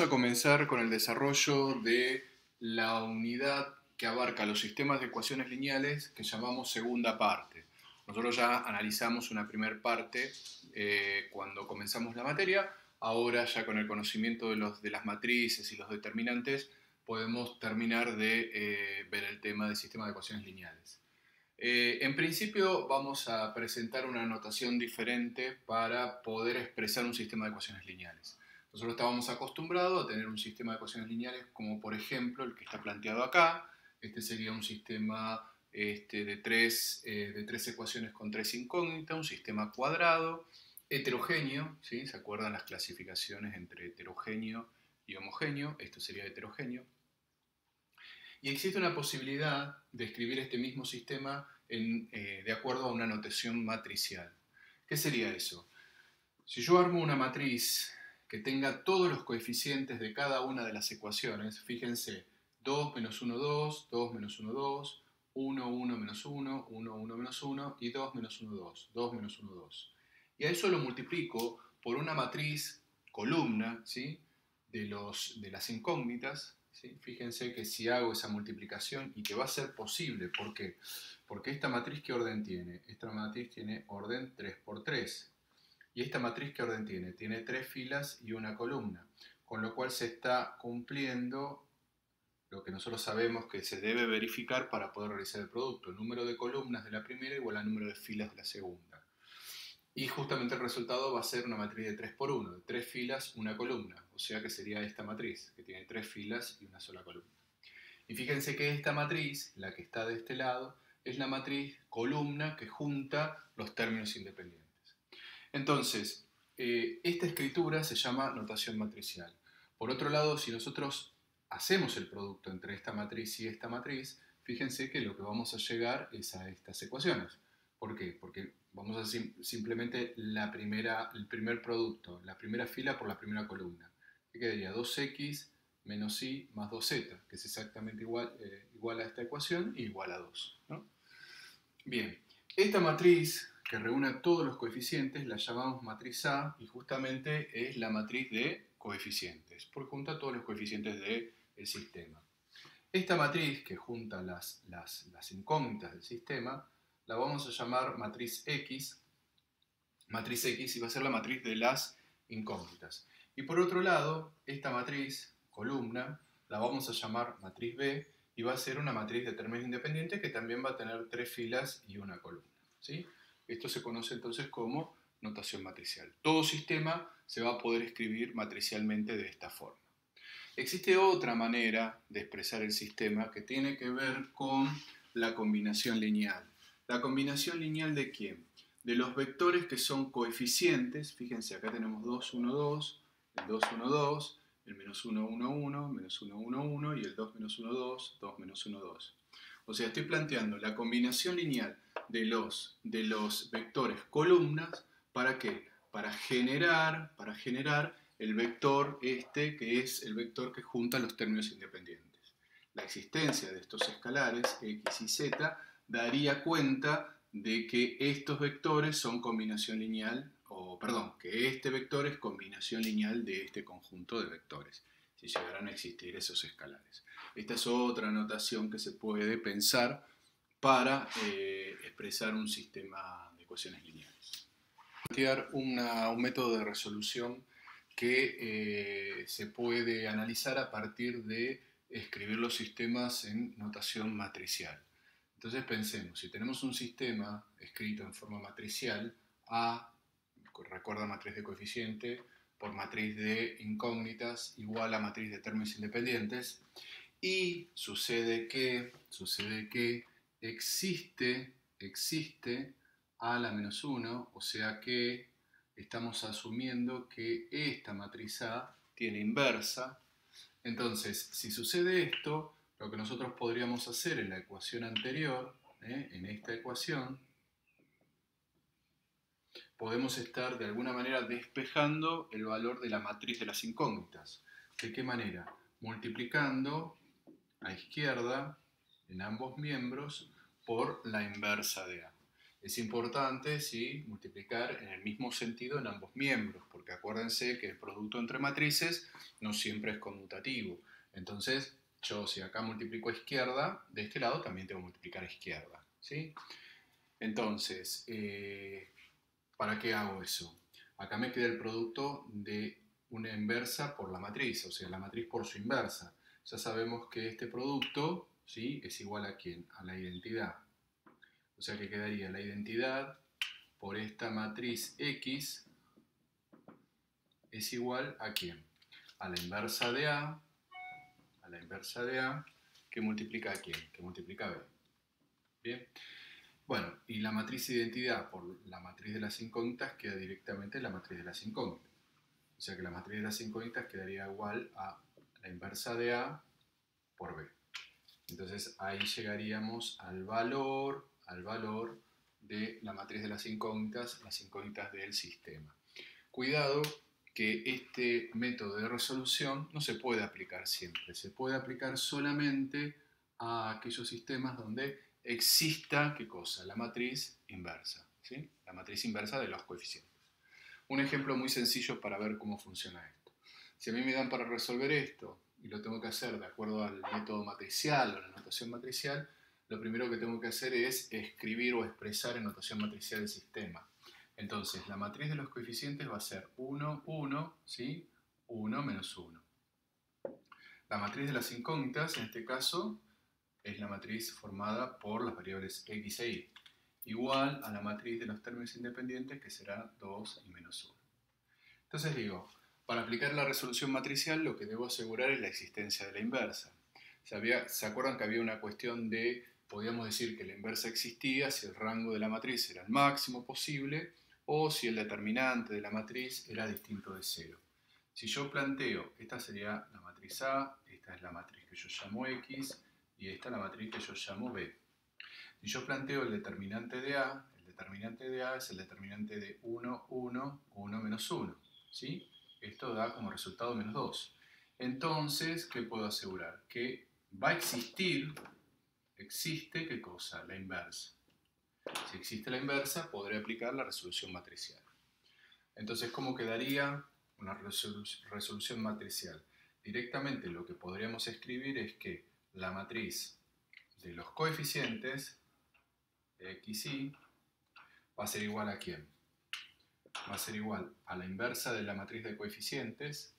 Vamos a comenzar con el desarrollo de la unidad que abarca los sistemas de ecuaciones lineales que llamamos segunda parte. Nosotros ya analizamos una primera parte cuando comenzamos la materia. Ahora ya con el conocimiento de las matrices y los determinantes podemos terminar de ver el tema del sistema de ecuaciones lineales. En principio vamos a presentar una notación diferente para poder expresar un sistema de ecuaciones lineales. Nosotros estábamos acostumbrados a tener un sistema de ecuaciones lineales como por ejemplo el que está planteado acá. Este sería un sistema de tres ecuaciones con tres incógnitas, un sistema cuadrado, heterogéneo, ¿sí? ¿Se acuerdan las clasificaciones entre heterogéneo y homogéneo? Esto sería heterogéneo. Y existe una posibilidad de escribir este mismo sistema de acuerdo a una notación matricial. ¿Qué sería eso? Si yo armo una matriz que tenga todos los coeficientes de cada una de las ecuaciones, fíjense, 2 menos 1, 2, 2 menos 1, 2, 1, 1 menos 1, 1, 1 menos 1 y 2 menos 1, 2, 2 menos 1, 2. Y a eso lo multiplico por una matriz columna, ¿sí? de las incógnitas. ¿Sí? Fíjense que si hago esa multiplicación y que va a ser posible, ¿por qué? Porque esta matriz, ¿qué orden tiene? Esta matriz tiene orden 3 por 3. ¿Y esta matriz qué orden tiene? Tiene 3 filas y una columna, con lo cual se está cumpliendo lo que nosotros sabemos que se debe verificar para poder realizar el producto. El número de columnas de la primera igual al número de filas de la segunda. Y justamente el resultado va a ser una matriz de 3 por 1, de 3 filas, una columna. O sea que sería esta matriz, que tiene 3 filas y una sola columna. Y fíjense que esta matriz, la que está de este lado, es la matriz columna que junta los términos independientes. Entonces, esta escritura se llama notación matricial. Por otro lado, si nosotros hacemos el producto entre esta matriz y esta matriz, fíjense que lo que vamos a llegar es a estas ecuaciones. ¿Por qué? Porque vamos a hacer simplemente el primer producto, la primera fila por la primera columna. ¿Qué quedaría? 2x menos y más 2z, que es exactamente igual a esta ecuación y igual a 2. ¿No? Bien, esta matriz que reúne todos los coeficientes la llamamos matriz A y justamente es la matriz de coeficientes, porque junta todos los coeficientes del sistema. Esta matriz que junta las incógnitas del sistema la vamos a llamar matriz X y va a ser la matriz de las incógnitas. Y por otro lado, esta matriz, columna, la vamos a llamar matriz B y va a ser una matriz de términos independientes que también va a tener 3 filas y una columna. ¿Sí? Esto se conoce entonces como notación matricial. Todo sistema se va a poder escribir matricialmente de esta forma. Existe otra manera de expresar el sistema que tiene que ver con la combinación lineal. ¿La combinación lineal de quién? De los vectores que son coeficientes. Fíjense, acá tenemos 2, 1, 2, el 2, 1, 2, el menos 1, 1, 1, menos 1, 1, 1 y el 2, menos 1, 2, 2, menos 1, 2. O sea, estoy planteando la combinación lineal de los vectores columnas. ¿Para qué? Para generar el vector que es el vector que junta los términos independientes. La existencia de estos escalares, x y z, daría cuenta de que estos vectores son combinación lineal, que este vector es combinación lineal de este conjunto de vectores, si llegaran a existir esos escalares. Esta es otra notación que se puede pensar para expresar un sistema de ecuaciones lineales. Plantear un método de resolución que se puede analizar a partir de escribir los sistemas en notación matricial. Entonces pensemos, si tenemos un sistema escrito en forma matricial, A, recuerda matriz de coeficiente, por matriz de incógnitas igual a matriz de términos independientes, y sucede que existe A a la menos 1, o sea que estamos asumiendo que esta matriz A tiene inversa. Entonces, si sucede esto, lo que nosotros podríamos hacer en la ecuación anterior, en esta ecuación, podemos estar de alguna manera despejando el valor de la matriz de las incógnitas. ¿De qué manera? Multiplicando a izquierda, en ambos miembros, por la inversa de A. Es importante, ¿sí?, multiplicar en el mismo sentido en ambos miembros, porque acuérdense que el producto entre matrices no siempre es conmutativo. Entonces, yo si acá multiplico a izquierda, de este lado también tengo que multiplicar a izquierda, ¿sí? Entonces, ¿para qué hago eso? Acá me queda el producto de una inversa por la matriz, o sea, la matriz por su inversa. Ya sabemos que este producto, ¿sí?, es igual a ¿quién? A la identidad. O sea que quedaría la identidad por esta matriz X es igual a ¿quién? A la inversa de A, que multiplica a ¿quién? Que multiplica a B. Bien. Bueno, y la matriz identidad por la matriz de las incógnitas queda directamente en la matriz de las incógnitas. O sea que la matriz de las incógnitas quedaría igual a la inversa de A por B. Entonces ahí llegaríamos al valor de la matriz de las incógnitas del sistema. Cuidado que este método de resolución no se puede aplicar siempre, se puede aplicar solamente a aquellos sistemas donde exista, ¿qué cosa? La matriz inversa, ¿sí? La matriz inversa de los coeficientes. Un ejemplo muy sencillo para ver cómo funciona esto. Si a mí me dan para resolver esto y lo tengo que hacer de acuerdo al método matricial o la notación matricial, lo primero que tengo que hacer es escribir o expresar en notación matricial el sistema. Entonces, la matriz de los coeficientes va a ser 1, 1, ¿sí? 1 menos 1. La matriz de las incógnitas, en este caso, es la matriz formada por las variables x e y, igual a la matriz de los términos independientes, que será 2 y menos 1. Entonces digo, para aplicar la resolución matricial lo que debo asegurar es la existencia de la inversa. ¿Se acuerdan que había una cuestión de, podíamos decir que la inversa existía si el rango de la matriz era el máximo posible o si el determinante de la matriz era distinto de 0? Si yo planteo, esta sería la matriz A, esta es la matriz que yo llamo X y esta es la matriz que yo llamo B. Si yo planteo el determinante de A es el determinante de 1, 1, 1 menos 1. ¿Sí? Esto da como resultado menos 2. Entonces, ¿qué puedo asegurar? Que va a existir, existe, ¿qué cosa? La inversa. Si existe la inversa, podré aplicar la resolución matricial. Entonces, ¿cómo quedaría una resolución matricial? Directamente lo que podríamos escribir es que la matriz de los coeficientes, x, y, va a ser igual a ¿quién? Va a ser igual a la inversa de la matriz de coeficientes,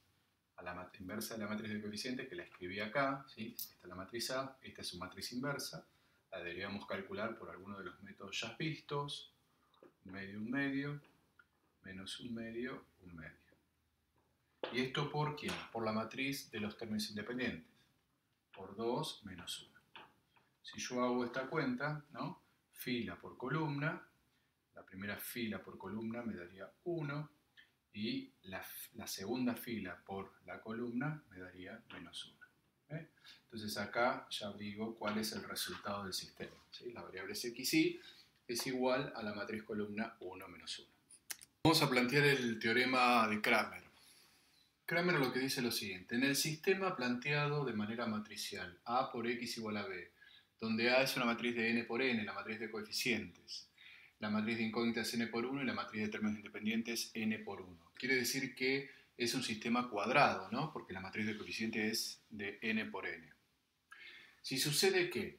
a la inversa de la matriz de coeficientes que la escribí acá, ¿sí? Esta es la matriz A, esta es su matriz inversa, la deberíamos calcular por alguno de los métodos ya vistos, un medio, menos un medio. ¿Y esto por quién? Por la matriz de los términos independientes, por 2 menos 1. Si yo hago esta cuenta, ¿no? Fila por columna, la primera fila por columna me daría 1 y la segunda fila por la columna me daría menos 1. Entonces acá ya digo cuál es el resultado del sistema. ¿Sí? La variable es x, y es igual a la matriz columna 1 menos 1. Vamos a plantear el teorema de Cramer. Cramer lo que dice es lo siguiente: en el sistema planteado de manera matricial, A por X igual a B, donde A es una matriz de n por n, la matriz de coeficientes, la matriz de incógnitas n por 1 y la matriz de términos independientes n por 1. Quiere decir que es un sistema cuadrado, ¿no? Porque la matriz de coeficientes es de n por n. Si sucede que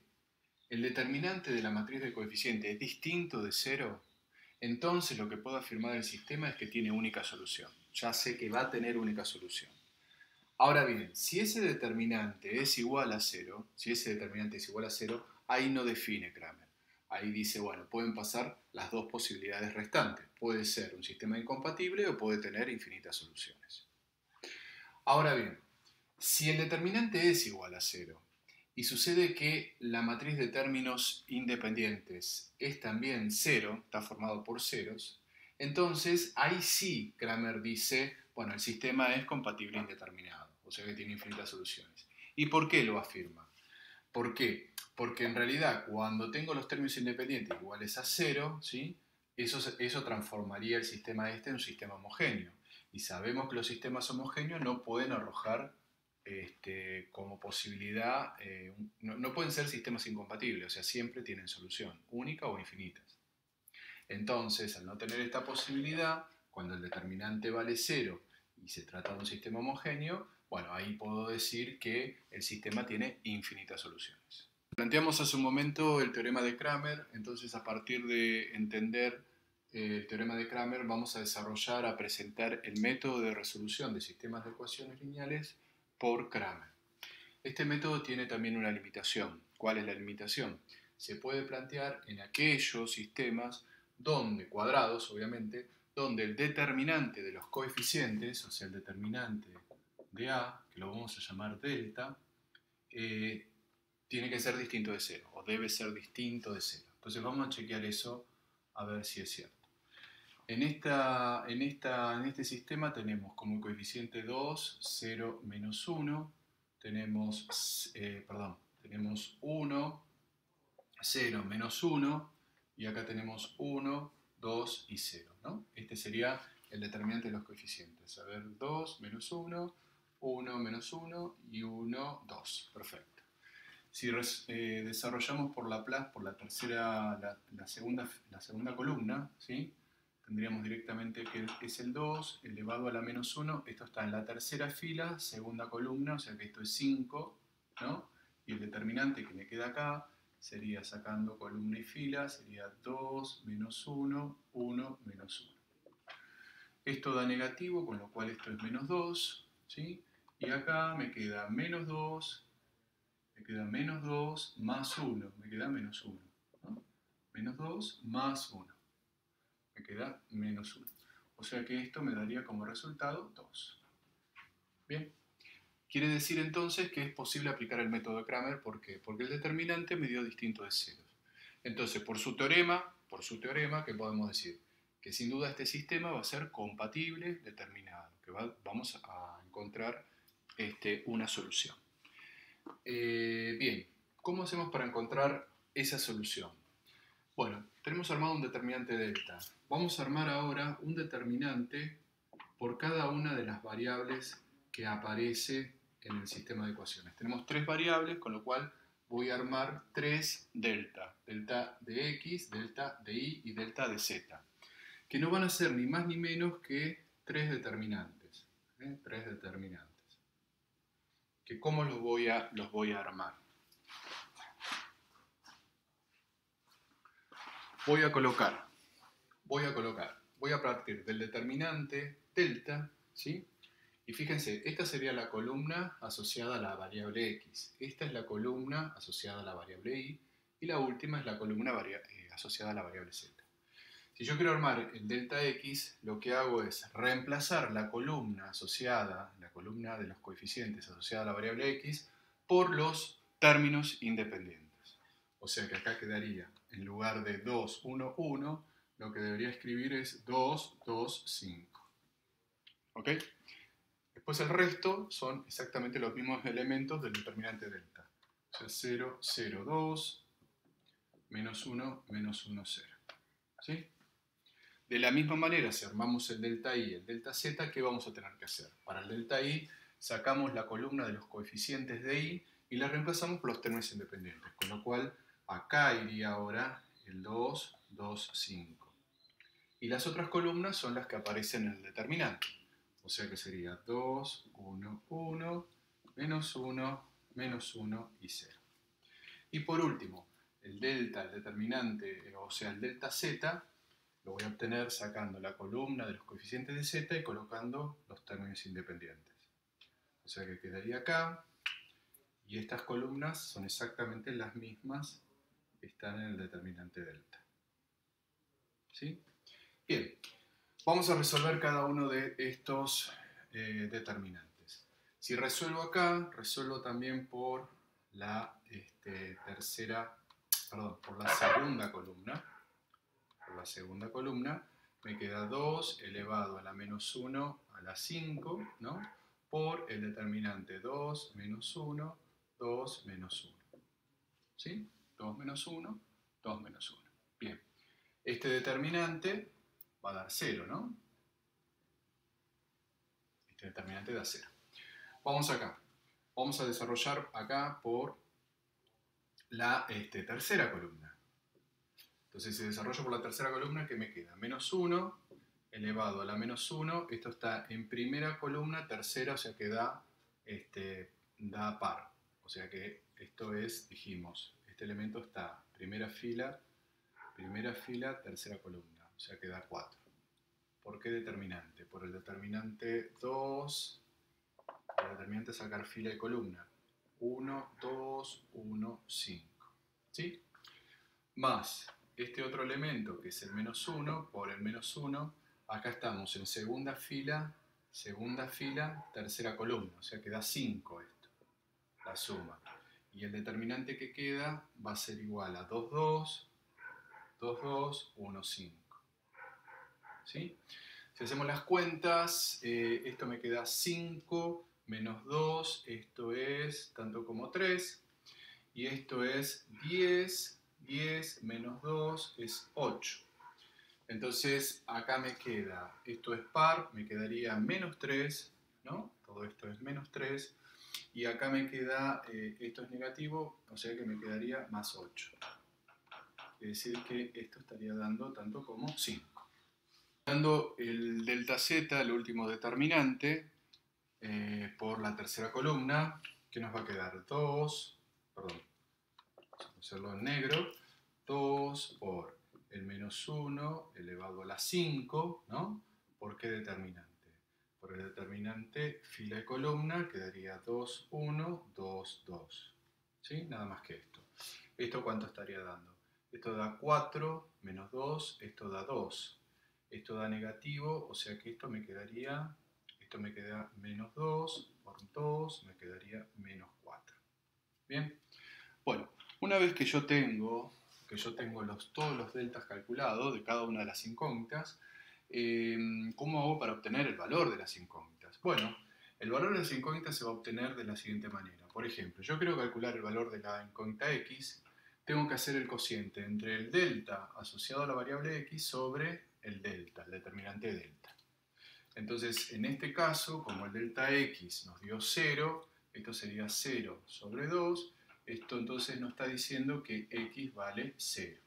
el determinante de la matriz de coeficientes es distinto de 0, entonces lo que puedo afirmar del sistema es que tiene única solución. Ya sé que va a tener única solución. Ahora bien, si ese determinante es igual a 0, ahí no define Cramer. Ahí dice, bueno, pueden pasar las dos posibilidades restantes. Puede ser un sistema incompatible o puede tener infinitas soluciones. Ahora bien, si el determinante es igual a 0 y sucede que la matriz de términos independientes es también 0, está formado por ceros, entonces ahí sí Cramer dice, bueno, el sistema es compatible indeterminado, o sea que tiene infinitas soluciones. ¿Y por qué lo afirma? ¿Por qué? Porque en realidad cuando tengo los términos independientes iguales a 0, ¿sí? Eso transformaría el sistema en un sistema homogéneo. Y sabemos que los sistemas homogéneos no pueden arrojar como posibilidad, no pueden ser sistemas incompatibles, o sea, siempre tienen solución, única o infinitas. Entonces, al no tener esta posibilidad, cuando el determinante vale 0 y se trata de un sistema homogéneo, bueno, ahí puedo decir que el sistema tiene infinitas soluciones. Planteamos hace un momento el teorema de Cramer, entonces a partir de entender el teorema de Cramer vamos a desarrollar, a presentar el método de resolución de sistemas de ecuaciones lineales por Cramer. Este método tiene también una limitación. ¿Cuál es la limitación? Se puede plantear en aquellos sistemas donde, cuadrados obviamente, donde el determinante de los coeficientes, o sea el determinante de A, que lo vamos a llamar delta, tiene que ser distinto de 0, o debe ser distinto de 0. Entonces vamos a chequear eso a ver si es cierto. En este sistema tenemos como coeficiente 2, 0, menos 1, tenemos 1, 0, menos 1, y acá tenemos 1, 2 y 0, ¿no? Este sería el determinante de los coeficientes. A ver, 2, menos 1, 1, menos 1 y 1, 2. Perfecto. Si desarrollamos por Laplace, por la segunda columna, ¿sí? Tendríamos directamente que es el 2 elevado a la menos 1. Esto está en la tercera fila, segunda columna, o sea que esto es 5, ¿no? Y el determinante que me queda acá sería, sacando columna y fila, sería 2 menos 1, 1 menos 1. Esto da negativo, con lo cual esto es menos 2, ¿sí? Y acá me queda menos 2, me queda menos 2 más 1, me queda menos 1, ¿no? Menos 2 más 1, me queda menos 1. O sea que esto me daría como resultado 2. Bien. Quiere decir entonces que es posible aplicar el método de Cramer. ¿Por qué? Porque el determinante me dio distinto de ceros. Entonces, por su teorema, ¿qué podemos decir? Que sin duda este sistema va a ser compatible determinado, que vamos a encontrar una solución. Bien, ¿cómo hacemos para encontrar esa solución? Bueno, tenemos armado un determinante delta. Vamos a armar ahora un determinante por cada una de las variables que aparece en el sistema de ecuaciones. Tenemos 3 variables, con lo cual voy a armar 3 delta. Delta de x, delta de y y delta de z. Que no van a ser ni más ni menos que 3 determinantes. 3 determinantes. Que ¿cómo los voy a armar? Voy a partir del determinante delta, ¿sí? Y fíjense, esta sería la columna asociada a la variable x, esta es la columna asociada a la variable y la última es la columna asociada a la variable z. Si yo quiero armar el delta x, lo que hago es reemplazar la columna asociada, la columna de los coeficientes asociada a la variable x, por los términos independientes. O sea que acá quedaría, en lugar de 2, 1, 1, lo que debería escribir es 2, 2, 5. ¿Ok? Después el resto son exactamente los mismos elementos del determinante delta. O sea, 0, 0, 2, menos 1, menos 1, 0. ¿Sí? De la misma manera, si armamos el delta i y el delta z, ¿qué vamos a tener que hacer? Para el delta i sacamos la columna de los coeficientes de i y la reemplazamos por los términos independientes. Con lo cual, acá iría ahora el 2, 2, 5. Y las otras columnas son las que aparecen en el determinante. O sea que sería 2, 1, 1, menos 1, menos 1 y 0. Y por último, el delta, el determinante, o sea el delta z, lo voy a obtener sacando la columna de los coeficientes de z y colocando los términos independientes. O sea que quedaría acá, y estas columnas son exactamente las mismas que están en el determinante delta. ¿Sí? Bien. Vamos a resolver cada uno de estos determinantes. Si resuelvo acá, resuelvo también por la por la segunda columna. Por la segunda columna me queda 2 elevado a la menos 1 a la 5, ¿no? Por el determinante 2 menos 1, 2 menos 1. ¿Sí? 2 menos 1, 2 menos 1. Bien. Este determinante va a dar 0, ¿no? Este determinante da 0. Vamos acá. Vamos a desarrollar acá por la tercera columna. Entonces, si desarrollo por la tercera columna, ¿qué me queda? Menos 1 elevado a la menos 1. Esto está en primera columna, tercera, o sea que da par. O sea que esto es, dijimos, este elemento está primera fila, tercera columna. O sea que da 4. ¿Por qué determinante? Por el determinante 2, el determinante sacar fila y columna. 1, 2, 1, 5. ¿Sí? Más este otro elemento que es el menos 1 por el menos 1. Acá estamos en segunda fila, tercera columna. O sea que da 5 esto, la suma. Y el determinante que queda va a ser igual a 2, 2, 2, 2, 1, 5. ¿Sí? Si hacemos las cuentas, esto me queda 5 menos 2, esto es tanto como 3, y esto es 10, 10 menos 2 es 8. Entonces acá me queda, esto es par, me quedaría menos 3, ¿no? Todo esto es menos 3, y acá me queda, esto es negativo, o sea que me quedaría más 8. Quiere decir que esto estaría dando tanto como 5. Dando el delta z, el último determinante, por la tercera columna, que nos va a quedar 2, perdón, vamos a hacerlo en negro, 2 por el menos 1 elevado a la 5, ¿no? ¿Por qué determinante? Por el determinante fila y columna quedaría 2, 1, 2, 2. ¿Sí? Nada más que esto. ¿Esto cuánto estaría dando? Esto da 4 menos 2, esto da 2. Esto da negativo, o sea que esto me queda menos 2, por 2 me quedaría menos 4. ¿Bien? Bueno, una vez que yo tengo todos los deltas calculados de cada una de las incógnitas, ¿cómo hago para obtener el valor de las incógnitas? Bueno, el valor de las incógnitas se va a obtener de la siguiente manera. Por ejemplo, yo quiero calcular el valor de la incógnita x, tengo que hacer el cociente entre el delta asociado a la variable x sobre el delta, el determinante delta. Entonces, en este caso, como el delta x nos dio 0, esto sería 0 sobre 2, esto entonces nos está diciendo que x vale 0.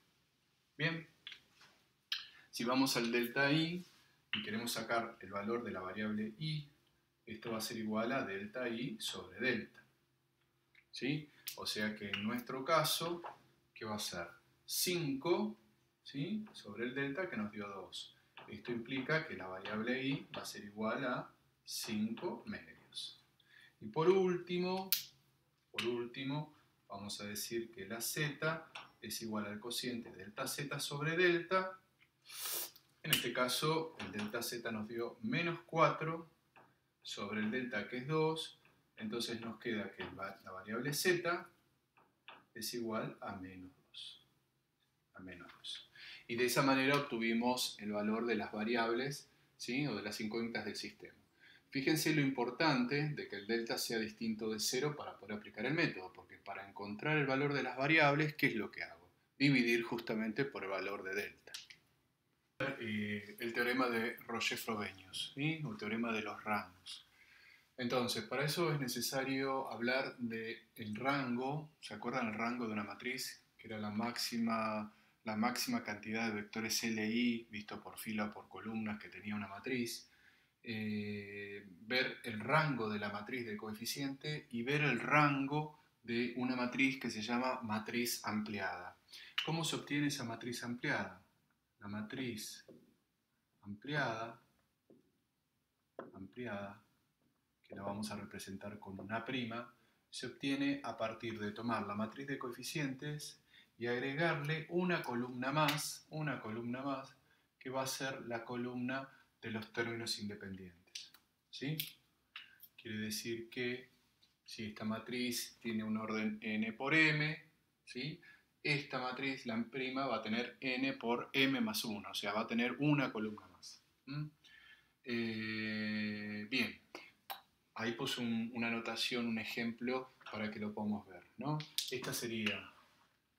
Bien, si vamos al delta y queremos sacar el valor de la variable y, esto va a ser igual a delta y sobre delta. ¿Sí? O sea que en nuestro caso, ¿qué va a ser? 5, ¿sí? Sobre el delta que nos dio 2. Esto implica que la variable y va a ser igual a 5 medios. Y por último, vamos a decir que la z es igual al cociente delta z sobre delta. En este caso, el delta z nos dio menos 4 sobre el delta que es 2. Entonces nos queda que la variable z es igual a menos 2. Y de esa manera obtuvimos el valor de las variables, ¿sí? O de las incógnitas del sistema. Fíjense lo importante de que el delta sea distinto de 0 para poder aplicar el método, porque para encontrar el valor de las variables, ¿qué es lo que hago? Dividir justamente por el valor de delta. El teorema de Roger-Frobenius, ¿sí? O el teorema de los rangos. Entonces, para eso es necesario hablar del rango. ¿Se acuerdan el rango de una matriz? Que era la máxima cantidad de vectores LI visto por fila o por columnas que tenía una matriz. Ver el rango de la matriz de coeficiente y ver el rango de una matriz que se llama matriz ampliada. ¿Cómo se obtiene esa matriz ampliada? La matriz ampliada, que la vamos a representar con una prima, se obtiene a partir de tomar la matriz de coeficientes y agregarle una columna más, que va a ser la columna de los términos independientes. ¿Sí? Quiere decir que si esta matriz tiene un orden n por m, ¿sí? Esta matriz, la prima, va a tener n por m más 1, o sea, va a tener una columna más. Bien, ahí puse una anotación, un ejemplo para que lo podamos ver, ¿no? Esta sería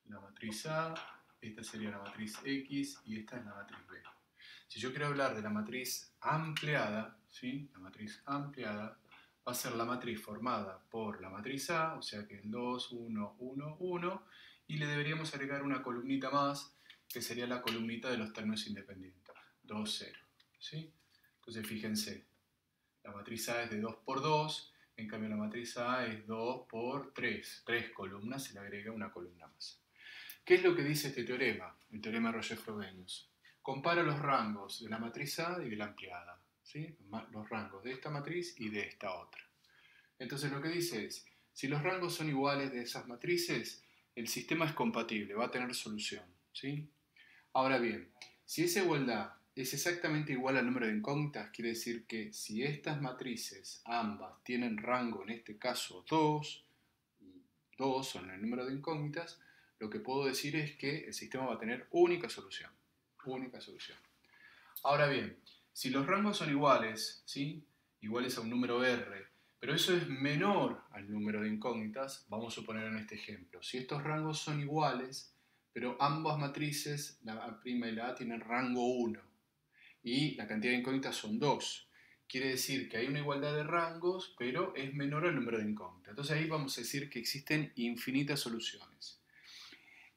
la matriz A, esta sería la matriz X y esta es la matriz B. Si yo quiero hablar de la matriz ampliada, ¿sí? La matriz ampliada va a ser la matriz formada por la matriz A, o sea que el 2, 1, 1, 1, y le deberíamos agregar una columnita más que sería la columnita de los términos independientes, 2, 0. ¿Sí? Entonces fíjense, la matriz A es de 2 por 2, en cambio la matriz A es 2 por 3. 3 columnas, se le agrega una columna más. ¿Qué es lo que dice este teorema? El teorema de Roger-Frobenius. Compara los rangos de la matriz A y de la ampliada. ¿Sí? Los rangos de esta matriz y de esta otra. Entonces lo que dice es, si los rangos son iguales de esas matrices, el sistema es compatible, va a tener solución. ¿Sí? Ahora bien, si esa igualdad es exactamente igual al número de incógnitas, quiere decir que si estas matrices, ambas, tienen rango, en este caso 2, y 2 son el número de incógnitas, lo que puedo decir es que el sistema va a tener única solución. Única solución. Ahora bien, si los rangos son iguales, ¿sí? Iguales a un número R, pero eso es menor al número de incógnitas, vamos a suponer en este ejemplo. Si estos rangos son iguales, pero ambas matrices, la A' y la A, tienen rango 1 y la cantidad de incógnitas son 2. Quiere decir que hay una igualdad de rangos, pero es menor al número de incógnitas. Entonces ahí vamos a decir que existen infinitas soluciones.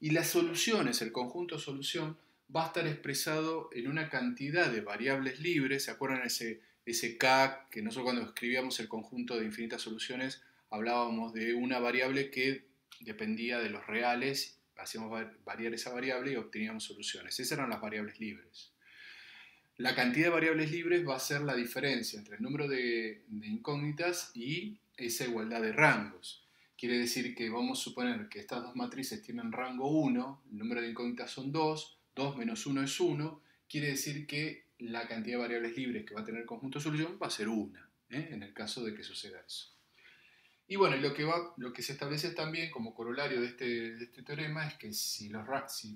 Y las soluciones, el conjunto solución, va a estar expresado en una cantidad de variables libres. ¿Se acuerdan ese K que nosotros cuando escribíamos el conjunto de infinitas soluciones hablábamos de una variable que dependía de los reales, hacíamos variar esa variable y obteníamos soluciones? Esas eran las variables libres. La cantidad de variables libres va a ser la diferencia entre el número de incógnitas y esa igualdad de rangos. Quiere decir que vamos a suponer que estas dos matrices tienen rango 1, el número de incógnitas son 2, 2 menos 1 es 1, quiere decir que la cantidad de variables libres que va a tener el conjunto de solución va a ser 1, en el caso de que suceda eso. Y bueno, lo que se establece también como corolario de este teorema es que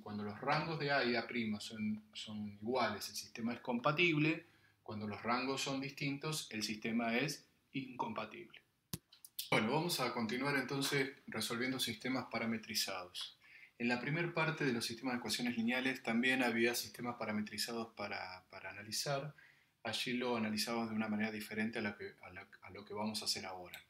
cuando los rangos de A y A' son iguales, el sistema es compatible. Cuando los rangos son distintos, el sistema es incompatible. Bueno, vamos a continuar entonces resolviendo sistemas parametrizados. En la primera parte de los sistemas de ecuaciones lineales también había sistemas parametrizados para analizar. Allí lo analizamos de una manera diferente a lo que vamos a hacer ahora.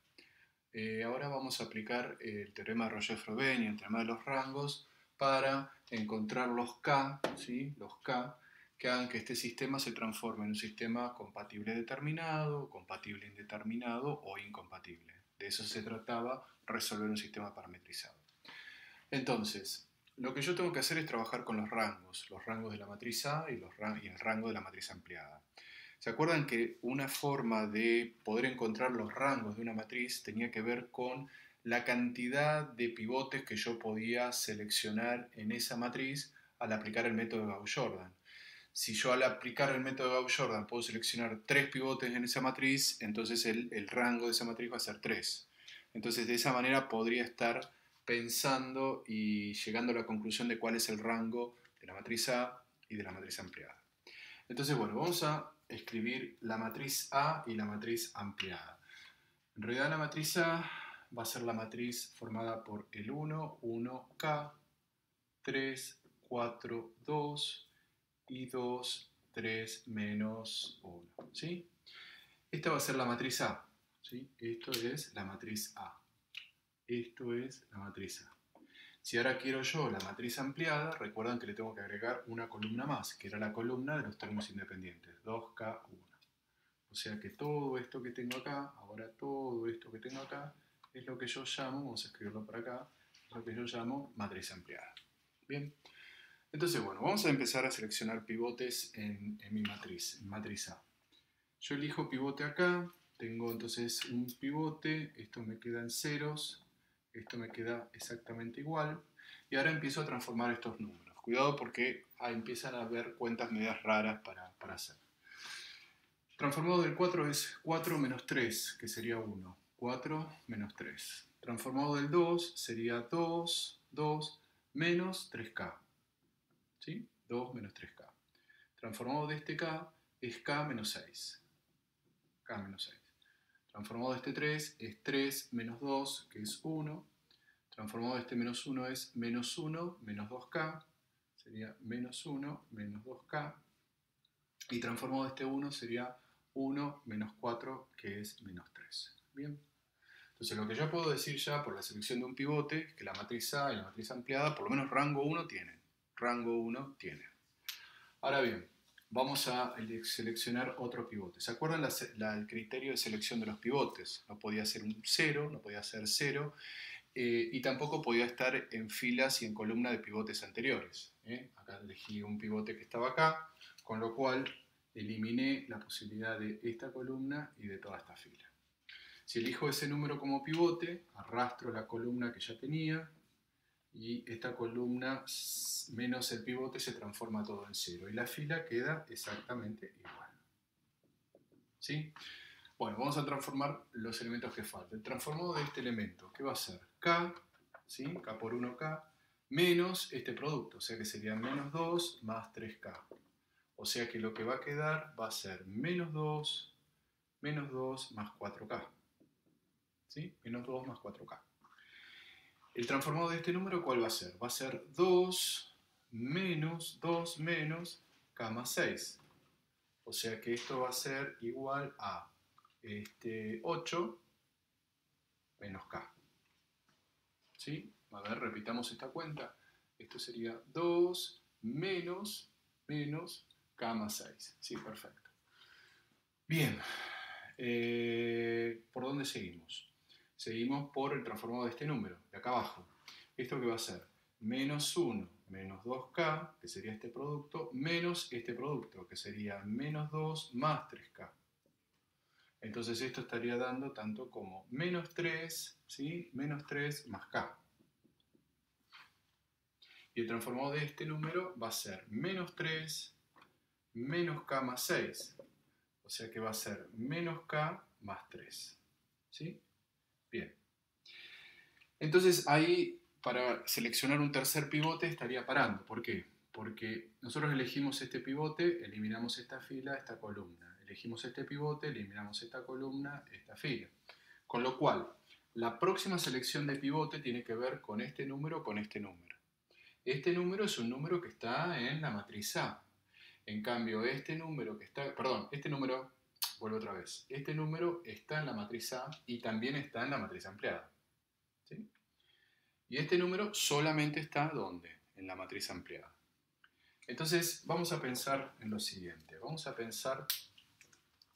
Ahora vamos a aplicar el teorema de Roger-Frobenius, el teorema de los rangos, para encontrar los K, ¿sí? Los K que hagan que este sistema se transforme en un sistema compatible determinado, compatible indeterminado o incompatible. De eso se trataba, resolver un sistema parametrizado. Entonces, lo que yo tengo que hacer es trabajar con los rangos de la matriz A y el rango de la matriz ampliada. ¿Se acuerdan que una forma de poder encontrar los rangos de una matriz tenía que ver con la cantidad de pivotes que yo podía seleccionar en esa matriz al aplicar el método de Gauss-Jordan? Si yo al aplicar el método de Gauss-Jordan puedo seleccionar 3 pivotes en esa matriz, entonces el rango de esa matriz va a ser 3. Entonces de esa manera podría estar pensando y llegando a la conclusión de cuál es el rango de la matriz A y de la matriz ampliada. Entonces, bueno, vamos a escribir la matriz A y la matriz ampliada. En realidad la matriz A va a ser la matriz formada por el 1, 1K, 3, 4, 2 y 2, 3, menos 1. ¿Sí? Esta va a ser la matriz A. ¿Sí? Esto es la matriz A. Esto es la matriz A. Si ahora quiero yo la matriz ampliada, recuerdan que le tengo que agregar una columna más, que era la columna de los términos independientes, 2K1. O sea que todo esto que tengo acá, ahora todo esto que tengo acá, es lo que yo llamo, vamos a escribirlo por acá, es lo que yo llamo matriz ampliada. Bien, entonces bueno, vamos a empezar a seleccionar pivotes en mi matriz, en matriz A. Yo elijo pivote acá, tengo entonces un pivote, esto me queda en ceros, esto me queda exactamente igual, y ahora empiezo a transformar estos números. Cuidado porque empiezan a haber cuentas medias raras para hacer. Transformado del 4 es 4 menos 3, que sería 1. 4 menos 3. Transformado del 2 sería 2, 2 menos 3K. ¿Sí? 2 menos 3K. Transformado de este K es K menos 6. K menos 6. Transformado de este 3 es 3 menos 2, que es 1. Transformado de este menos 1 es menos 1 menos 2K. Sería menos 1 menos 2K. Y transformado de este 1 sería 1 menos 4, que es menos 3. Bien. Entonces lo que yo puedo decir ya por la selección de un pivote es que la matriz A y la matriz ampliada por lo menos rango 1 tienen. rango 1 tiene. Ahora bien, vamos a seleccionar otro pivote. ¿Se acuerdan el criterio de selección de los pivotes? No podía ser un 0, no podía ser 0, y tampoco podía estar en filas y en columna de pivotes anteriores. Acá elegí un pivote que estaba acá, con lo cual eliminé la posibilidad de esta columna y de toda esta fila. Si elijo ese número como pivote, arrastro la columna que ya tenía, y esta columna menos el pivote se transforma todo en 0 y la fila queda exactamente igual. ¿Sí? Bueno, vamos a transformar los elementos que faltan. El transformado de este elemento, ¿qué va a ser? K, ¿sí? K por 1K, menos este producto, o sea que sería menos 2 más 3K. O sea que lo que va a quedar va a ser menos 2 más 4K. ¿Sí? Menos 2 más 4K. El transformado de este número, ¿cuál va a ser? Va a ser 2 menos K más 6. O sea que esto va a ser igual a 8 menos K. ¿Sí? A ver, repitamos esta cuenta. Esto sería 2 menos K más 6. Sí, perfecto. Bien. ¿Por dónde seguimos? Seguimos por el transformado de este número, de acá abajo. ¿Esto qué va a ser? Menos 1 menos 2K, que sería este producto, menos este producto, que sería menos 2 más 3K. Entonces esto estaría dando tanto como menos 3, ¿sí? Menos 3 más K. Y el transformado de este número va a ser menos 3 menos K más 6. O sea que va a ser menos K más 3. ¿Sí? Bien. Entonces ahí, para seleccionar un tercer pivote, estaría parando. ¿Por qué? Porque nosotros elegimos este pivote, eliminamos esta fila, esta columna. Elegimos este pivote, eliminamos esta columna, esta fila. Con lo cual, la próxima selección de pivote tiene que ver con este número, con este número. Este número es un número que está en la matriz A. En cambio, este número que está... Perdón, este número... Vuelvo otra vez. Este número está en la matriz A y también está en la matriz ampliada. ¿Sí? Y este número solamente está ¿dónde? En la matriz ampliada. Entonces, vamos a pensar en lo siguiente. Vamos a pensar...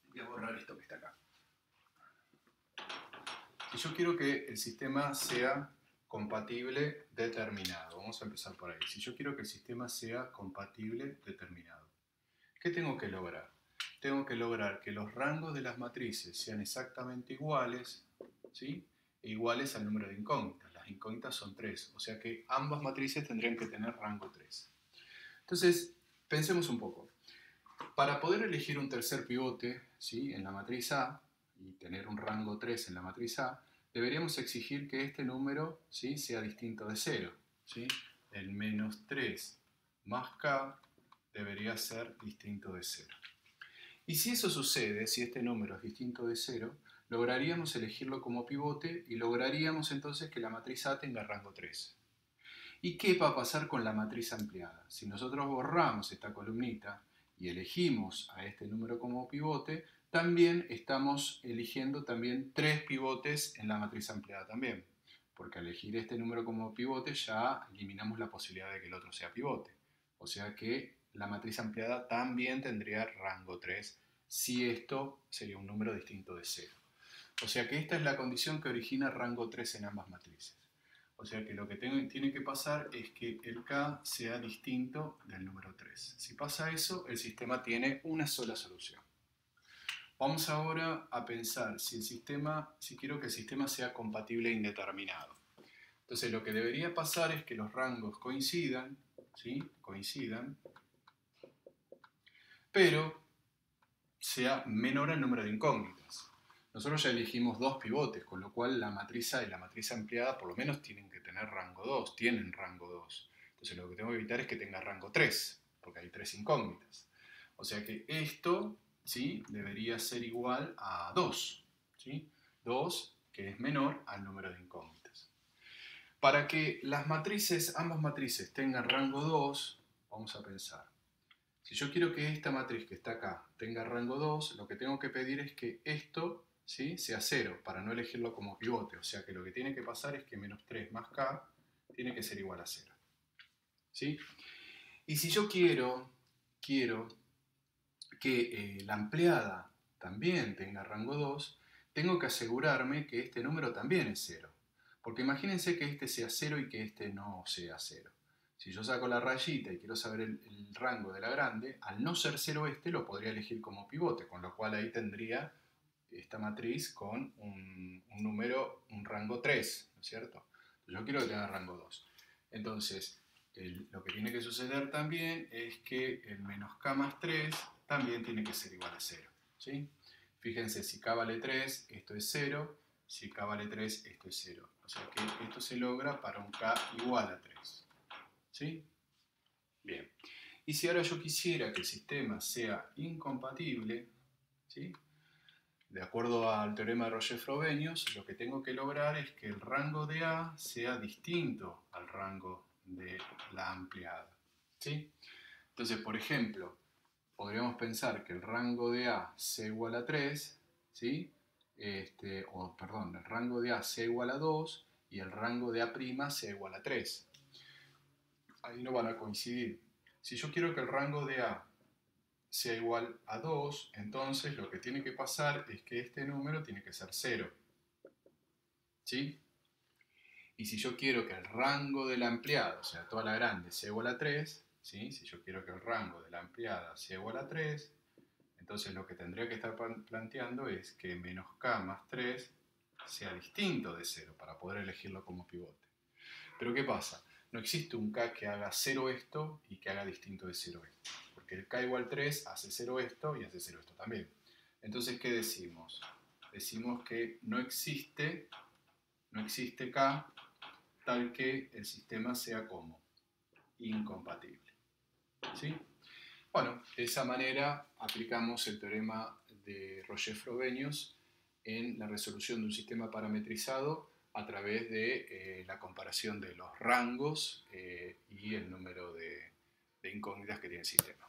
Voy a borrar esto que está acá. Si yo quiero que el sistema sea compatible determinado, vamos a empezar por ahí. Si yo quiero que el sistema sea compatible determinado, ¿qué tengo que lograr? Tengo que lograr que los rangos de las matrices sean exactamente iguales, ¿sí? E iguales al número de incógnitas. Las incógnitas son 3, o sea que ambas matrices tendrían que tener rango 3. Entonces, pensemos un poco. Para poder elegir un tercer pivote, ¿sí? En la matriz A, y tener un rango 3 en la matriz A, deberíamos exigir que este número, ¿sí? Sea distinto de 0. ¿Sí? El menos 3 más K debería ser distinto de 0. Y si eso sucede, si este número es distinto de 0, lograríamos elegirlo como pivote y lograríamos entonces que la matriz A tenga rango 3. ¿Y qué va a pasar con la matriz ampliada? Si nosotros borramos esta columnita y elegimos a este número como pivote, también estamos eligiendo también 3 pivotes en la matriz ampliada también. Porque al elegir este número como pivote ya eliminamos la posibilidad de que el otro sea pivote. O sea que la matriz ampliada también tendría rango 3 si esto sería un número distinto de 0. O sea que esta es la condición que origina rango 3 en ambas matrices. O sea que lo que tiene que pasar es que el K sea distinto del número 3. Si pasa eso, el sistema tiene una sola solución. Vamos ahora a pensar si quiero que el sistema sea compatible e indeterminado. Entonces lo que debería pasar es que los rangos coincidan, ¿sí? Coincidan, pero sea menor al número de incógnitas. Nosotros ya elegimos 2 pivotes, con lo cual la matriz A y la matriz ampliada por lo menos tienen que tener rango 2, tienen rango 2. Entonces lo que tengo que evitar es que tenga rango 3, porque hay 3 incógnitas. O sea que esto, ¿sí? Debería ser igual a 2, ¿sí? 2, que es menor al número de incógnitas. Para que ambas matrices tengan rango 2, vamos a pensar. Si yo quiero que esta matriz que está acá tenga rango 2, lo que tengo que pedir es que esto, ¿sí? Sea 0, para no elegirlo como pivote. O sea que lo que tiene que pasar es que menos 3 más K tiene que ser igual a 0. ¿Sí? Y si yo quiero que la ampliada también tenga rango 2, tengo que asegurarme que este número también es 0. Porque imagínense que este sea 0 y que este no sea 0. Si yo saco la rayita y quiero saber el rango de la grande, al no ser 0 este lo podría elegir como pivote, con lo cual ahí tendría esta matriz con un número, un rango 3, ¿no es cierto? Yo quiero que tenga rango 2. Entonces, lo que tiene que suceder también es que el menos k más 3 también tiene que ser igual a 0. ¿Sí? Fíjense, si k vale 3, esto es 0. Si k vale 3, esto es 0. O sea que esto se logra para un k igual a 3. ¿Sí? Bien. Y si ahora yo quisiera que el sistema sea incompatible, ¿sí? De acuerdo al teorema de Roger-Frobenius, lo que tengo que lograr es que el rango de A sea distinto al rango de la ampliada. ¿Sí? Entonces, por ejemplo, podríamos pensar que el rango de A sea igual a 3, ¿sí? Perdón, el rango de A sea igual a 2 y el rango de A' sea igual a 3. Ahí no van a coincidir. Si yo quiero que el rango de A sea igual a 2, entonces lo que tiene que pasar es que este número tiene que ser 0. ¿Sí? Y si yo quiero que el rango de la ampliada, o sea, toda la grande, sea igual a 3, ¿sí? Si yo quiero que el rango de la ampliada sea igual a 3, entonces lo que tendría que estar planteando es que menos k más 3 sea distinto de 0 para poder elegirlo como pivote. Pero ¿qué pasa? No existe un k que haga 0 esto y que haga distinto de 0 esto. Porque el k igual 3 hace 0 esto y hace 0 esto también. Entonces, ¿qué decimos? Decimos que no existe k tal que el sistema sea como incompatible. ¿Sí? Bueno, de esa manera aplicamos el teorema de Roger-Frobenius en la resolución de un sistema parametrizado a través de la comparación de los rangos y el número de incógnitas que tiene el sistema.